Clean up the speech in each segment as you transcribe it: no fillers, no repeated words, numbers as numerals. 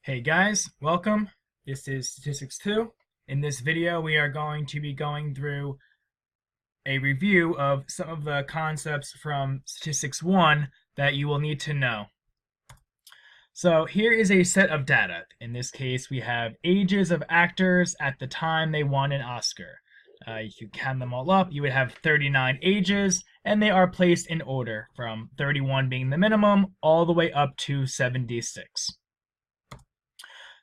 Hey guys, welcome. This is Statistics 2. In this video, we are going to be going through a review of some of the concepts from Statistics 1 that you will need to know. So here is a set of data. In this case, we have ages of actors at the time they won an Oscar. If you count them all up, you would have 39 ages, and they are placed in order from 31 being the minimum all the way up to 76.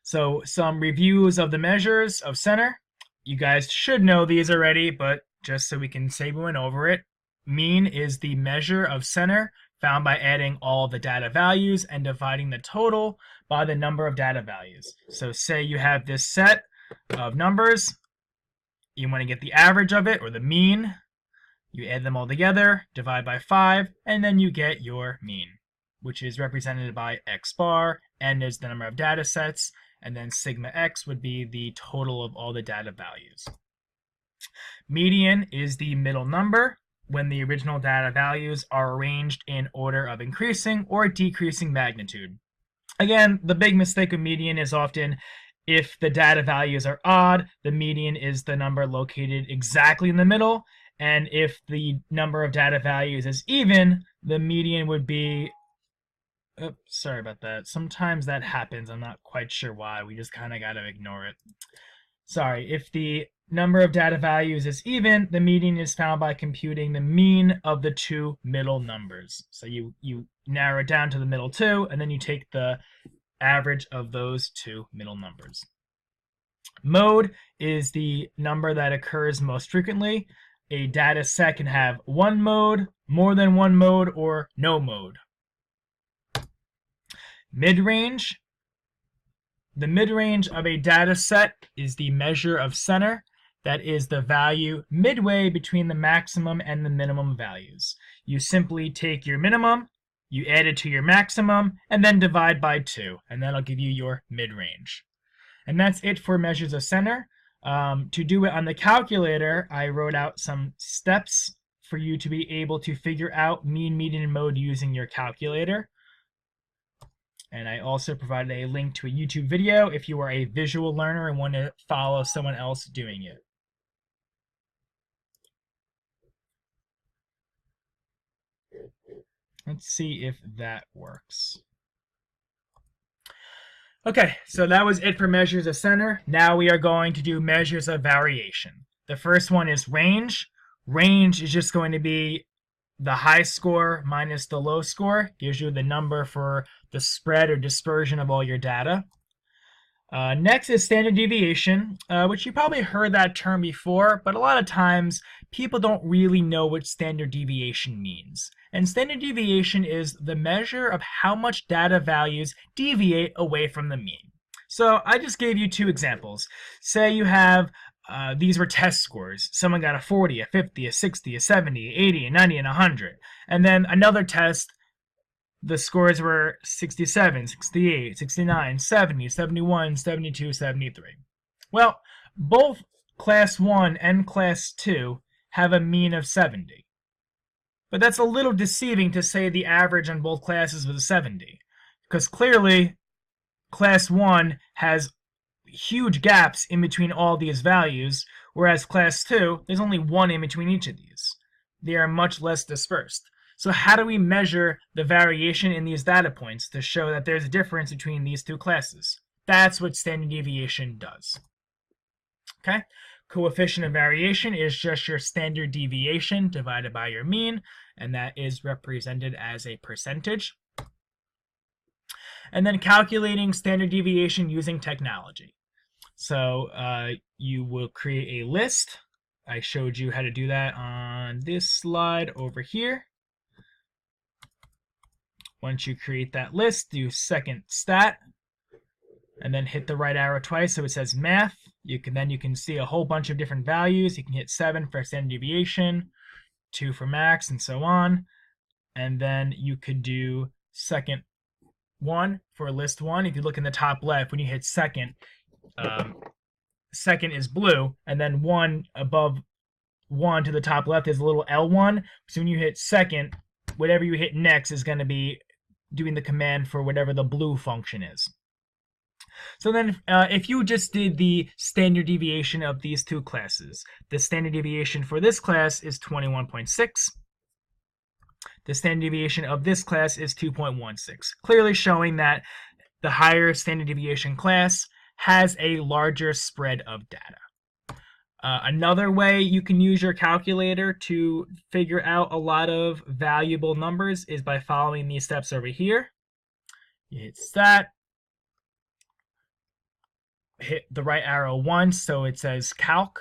So some reviews of the measures of center. You guys should know these already, but just so we can say we went over it. Mean is the measure of center found by adding all the data values and dividing the total by the number of data values. So say you have this set of numbers. You want to get the average of it, or the mean. You add them all together, divide by 5, and then you get your mean, which is represented by x bar. N is the number of data sets, and then sigma x would be the total of all the data values. Median is the middle number when the original data values are arranged in order of increasing or decreasing magnitude. Again, the big mistake of median is often if the data values are odd, the median is the number located exactly in the middle, and if the number of data values is even, the median would be oops, sorry about that. Sometimes that happens. I'm not quite sure why. We just kind of got to ignore it. Sorry. If the number of data values is even, the median is found by computing the mean of the two middle numbers. So you narrow it down to the middle two, and then you take the average of those two middle numbers. Mode is the number that occurs most frequently. A data set can have one mode, more than one mode, or no mode. Mid-range. The mid-range of a data set is the measure of center. That is the value midway between the maximum and the minimum values. You simply take your minimum, you add it to your maximum, and then divide by 2, and that'll give you your mid-range. And that's it for measures of center. To do it on the calculator, I wrote out some steps for you to be able to figure out mean, median, and mode using your calculator. And I also provided a link to a YouTube video if you are a visual learner and want to follow someone else doing it. Let's see if that works. Okay, so that was it for measures of center. Now we are going to do measures of variation. The first one is range. Range is just going to be the high score minus the low score. Gives you the number for the spread or dispersion of all your data. Next is standard deviation, which you probably heard that term before, but a lot of times people don't really know what standard deviation means. And standard deviation is the measure of how much data values deviate away from the mean. So I just gave you two examples. Say you have these were test scores. Someone got a 40, a 50, a 60, a 70, 80, a 90, and 100. And then another test, the scores were 67, 68, 69, 70, 71, 72, 73. Well, both Class 1 and Class 2 have a mean of 70. But that's a little deceiving to say the average on both classes was 70. Because clearly, Class 1 has huge gaps in between all these values, whereas Class 2, there's only one in between each of these. They are much less dispersed. So how do we measure the variation in these data points to show that there's a difference between these two classes? That's what standard deviation does. Okay? Coefficient of variation is just your standard deviation divided by your mean, and that is represented as a percentage. And then calculating standard deviation using technology. So you will create a list. I showed you how to do that on this slide over here. Once you create that list, do second stat, and then hit the right arrow twice so it says math. You can see a whole bunch of different values. You can hit 7 for standard deviation, 2 for max, and so on. And then you could do second 1 for list 1. If you look in the top left, when you hit second, second is blue, and then 1 above 1 to the top left is a little L1. So when you hit second, whatever you hit next is going to be doing the command for whatever the blue function is. So then if you just did the standard deviation of these two classes, the standard deviation for this class is 21.6. The standard deviation of this class is 2.16, clearly showing that the higher standard deviation class has a larger spread of data. Another way you can use your calculator to figure out a lot of valuable numbers is by following these steps over here. You hit stat, hit the right arrow once so it says calc.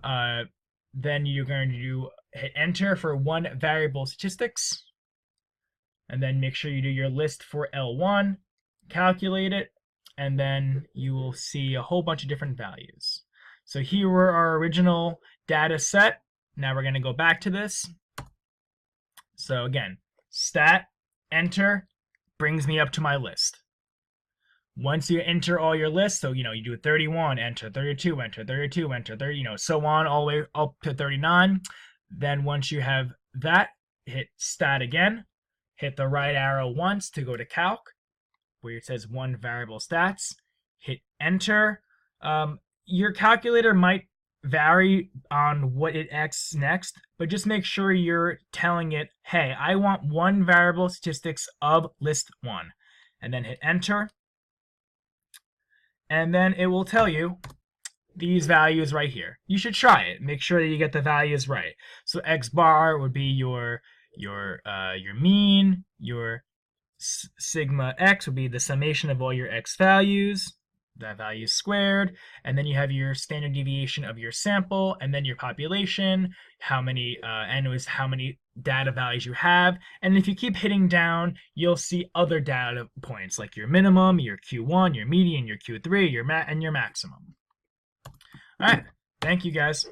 Then you're going to hit enter for one variable statistics, and then make sure you do your list for L1, calculate it, and then you will see a whole bunch of different values. So here were our original data set. Now we're going to go back to this. So again, stat, enter, brings me up to my list. Once you enter all your lists, so you do 31, enter, 32, enter, 32, enter, 30, so on all the way up to 39. Then once you have that, hit stat again, hit the right arrow once to go to calc, where it says one variable stats, hit enter. Your calculator might vary on what it asks next, but just make sure you're telling it, hey, I want one variable statistics of list 1, and then hit enter. And then it will tell you these values right here. You should try it. Make sure that you get the values right. So x bar would be your mean. Your sigma x would be the summation of all your x values. That value squared. And then you have your standard deviation of your sample, and then your population. How many n is how many data values you have. And if you keep hitting down, you'll see other data points like your minimum, your Q1, your median, your Q3, and your maximum. All right. Thank you, guys.